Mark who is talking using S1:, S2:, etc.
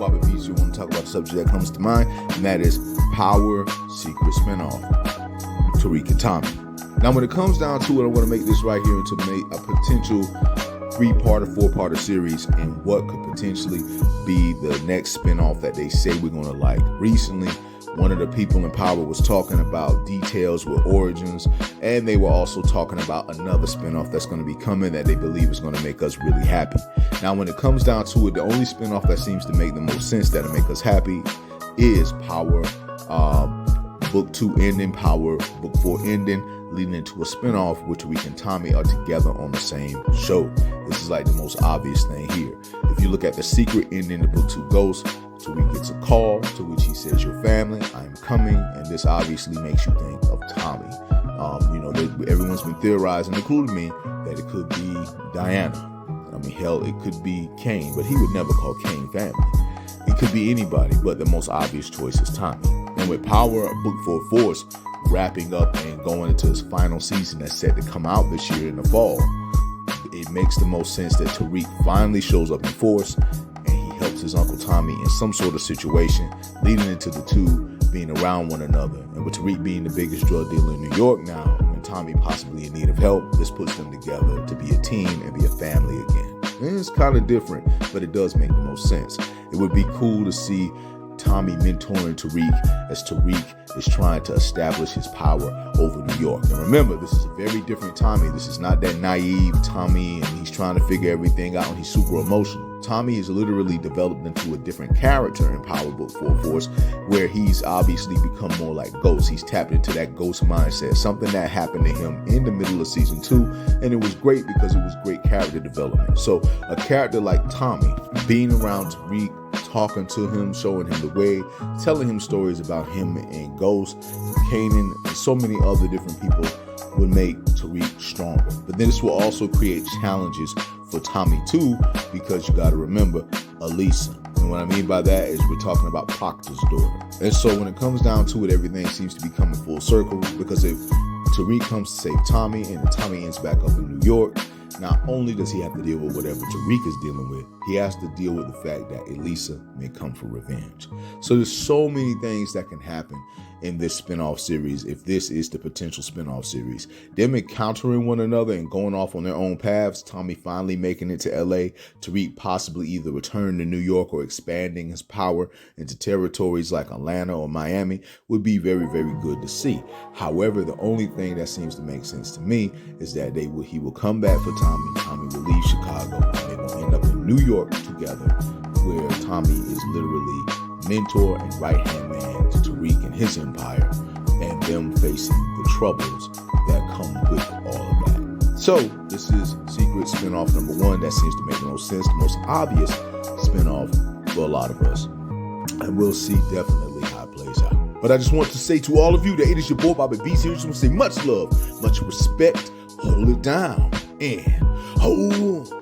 S1: Bobby Beats. You want to talk about the subject that comes to mind, and that is Power Secret spinoff, Tariq and Tommy. Now, when it comes down to it, I want to make this right here into make a potential 3-part or 4-part series, and what could potentially be the next spinoff that they say we're going to like. Recently, one of the people in power was talking about details with origins, and they were also talking about another spinoff that's going to be coming that they believe is going to make us really happy. Now, when it comes down to it, the only spinoff that seems to make the most sense that'll make us happy is Power Book 2 ending, Power Book 4 ending, leading into a spinoff where Tariq and Tommy are together on the same show. This is like the most obvious thing here. If you look at the secret ending of Book 2 goes, Tariq gets a call to which he says, "Your family, I am coming," and this obviously makes you think of Tommy. Everyone's been theorizing, including me, that it could be Diana. I mean, hell, it could be Kane, but he would never call Kane family. It could be anybody, but the most obvious choice is Tommy. And with Power Book 4 Force wrapping up and going into its final season that's set to come out this year in the fall, it makes the most sense that Tariq finally shows up in force and he helps his Uncle Tommy in some sort of situation, leading into the two being around one another. And with Tariq being the biggest drug dealer in New York now, and Tommy possibly in need of help, this puts them together to be a team and be a family again. And it's kind of different, but it does make the most sense. It would be cool to see Tommy mentoring Tariq as Tariq is trying to establish his power over New York. And remember, this is a very different Tommy. This is not that naive Tommy and he's trying to figure everything out and he's super emotional. Tommy is literally developed into a different character in Power Book 4 Force, where he's obviously become more like Ghost. He's tapped into that Ghost mindset, something that happened to him in the middle of season 2, and it was great because it was great character development. So a character like Tommy being around Tariq, talking to him, showing him the way, telling him stories about him and Ghost, Kanan, and so many other different people would make Tariq stronger. But then this will also create challenges for Tommy too, because you got to remember Elisa. And what I mean by that is we're talking about Proctor's daughter. And so when it comes down to it, everything seems to be coming full circle, because if Tariq comes to save Tommy and Tommy ends back up in New York, not only does he have to deal with whatever Tariq is dealing with, he has to deal with the fact that Elisa may come for revenge. So there's so many things that can happen in this spinoff series, if this is the potential spinoff series. Them encountering one another and going off on their own paths, Tommy finally making it to LA, Tariq possibly either returning to New York or expanding his power into territories like Atlanta or Miami would be very, very good to see. However, the only thing that seems to make sense to me is that he will come back for Tommy will leave Chicago, and they will end up in New York together, where Tommy is literally mentor and right-hand man to Tariq and his empire, and them facing the troubles that come with all of that. So this is secret spinoff number 1 that seems to make the most sense, the most obvious spinoff for a lot of us, and we'll see definitely how it plays out. But I just want to say to all of you that it is your boy Bobby Beats here. Just want to say much love, much respect, hold it down, and hold on.